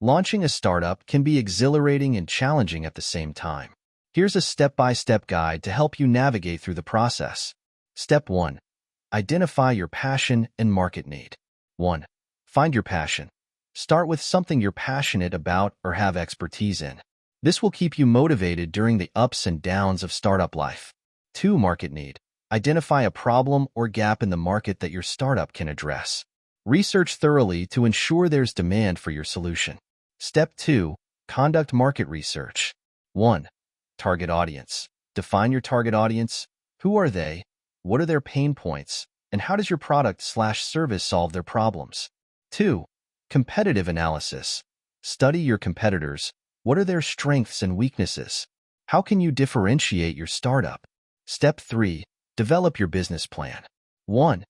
Launching a startup can be exhilarating and challenging at the same time. Here's a step-by-step guide to help you navigate through the process. Step 1. Identify your passion and market need. 1. Find your passion. Start with something you're passionate about or have expertise in. This will keep you motivated during the ups and downs of startup life. 2. Market need. Identify a problem or gap in the market that your startup can address. Research thoroughly to ensure there's demand for your solution. Step 2. Conduct market research. 1. Target audience. Define your target audience. Who are they? What are their pain points? And how does your product/service solve their problems? 2. Competitive analysis. Study your competitors. What are their strengths and weaknesses? How can you differentiate your startup? Step 3. Develop your business plan. 1.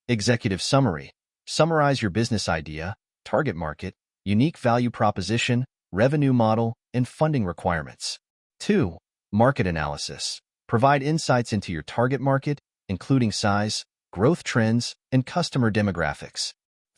Executive summary. Summarize your business idea, target market, unique value proposition, revenue model, and funding requirements. 2. Market analysis. Provide insights into your target market, including size, growth trends, and customer demographics.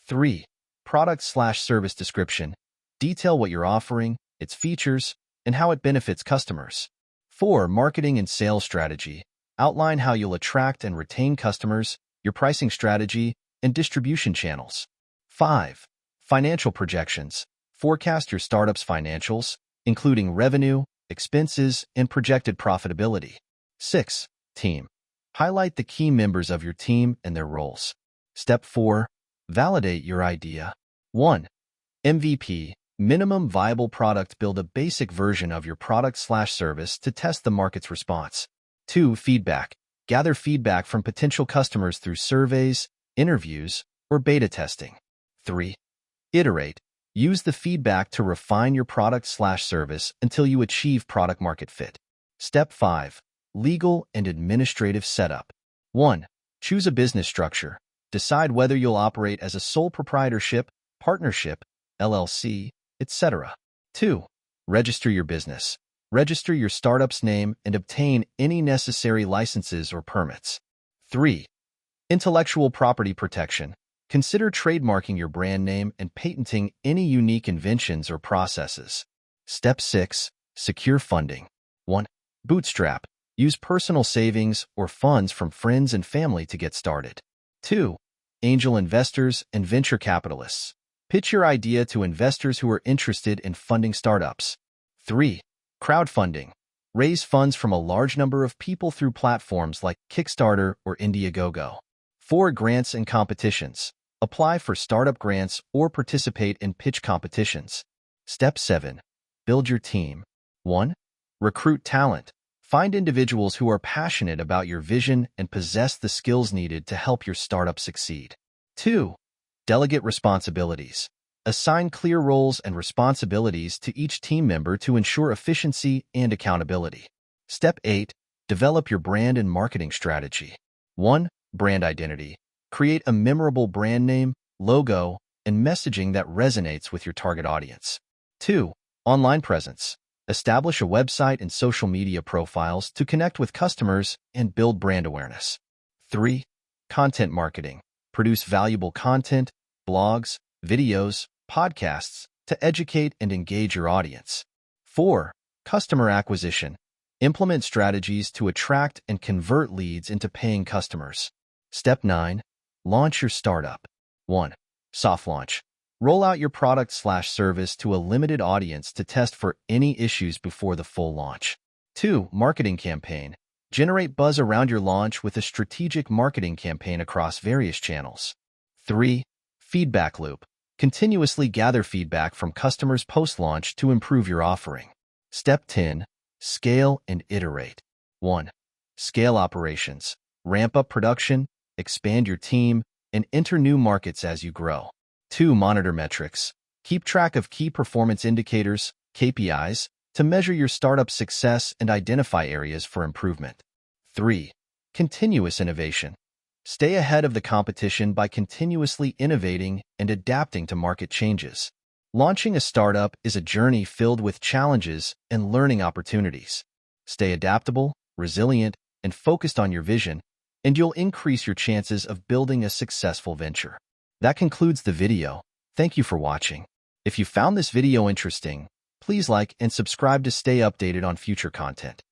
3. Product/service description. Detail what you're offering, its features, and how it benefits customers. 4. Marketing and sales strategy. Outline how you'll attract and retain customers, your pricing strategy, and distribution channels. 5. Financial projections. Forecast your startup's financials, including revenue, expenses, and projected profitability. 6. Team. Highlight the key members of your team and their roles. Step 4. Validate your idea. 1. MVP. Minimum viable product. Build a basic version of your product/service to test the market's response. 2. Feedback. Gather feedback from potential customers through surveys, interviews, or beta testing. 3. Iterate. Use the feedback to refine your product/service until you achieve product-market fit. Step 5. Legal and administrative setup. 1. Choose a business structure. Decide whether you'll operate as a sole proprietorship, partnership, LLC, etc. 2. Register your business. Register your startup's name and obtain any necessary licenses or permits. 3. Intellectual property protection. Consider trademarking your brand name and patenting any unique inventions or processes. Step 6. Secure funding. 1. Bootstrap. Use personal savings or funds from friends and family to get started. 2. Angel investors and venture capitalists. Pitch your idea to investors who are interested in funding startups. 3. Crowdfunding. Raise funds from a large number of people through platforms like Kickstarter or Indiegogo. 4. Grants and competitions. Apply for startup grants or participate in pitch competitions. Step 7. Build your team. 1. Recruit talent. Find individuals who are passionate about your vision and possess the skills needed to help your startup succeed. 2. Delegate responsibilities. Assign clear roles and responsibilities to each team member to ensure efficiency and accountability. Step 8. Develop your brand and marketing strategy. 1. Brand identity. Create a memorable brand name, logo, and messaging that resonates with your target audience. 2. Online presence. Establish a website and social media profiles to connect with customers and build brand awareness. 3. Content marketing. Produce valuable content, blogs, videos, podcasts to educate and engage your audience. 4. Customer acquisition. Implement strategies to attract and convert leads into paying customers. Step 9. Launch your startup. 1. Soft launch. Roll out your product/service to a limited audience to test for any issues before the full launch. 2. Marketing campaign. Generate buzz around your launch with a strategic marketing campaign across various channels. 3. Feedback loop. Continuously gather feedback from customers post-launch to improve your offering. Step 10. Scale and iterate. 1. Scale operations. Ramp up production, expand your team, and enter new markets as you grow. 2. Monitor metrics. Keep track of key performance indicators, KPIs, to measure your startup's success and identify areas for improvement. 3. Continuous innovation. Stay ahead of the competition by continuously innovating and adapting to market changes. Launching a startup is a journey filled with challenges and learning opportunities. Stay adaptable, resilient, and focused on your vision, and you'll increase your chances of building a successful venture. That concludes the video. Thank you for watching. If you found this video interesting, please like and subscribe to stay updated on future content.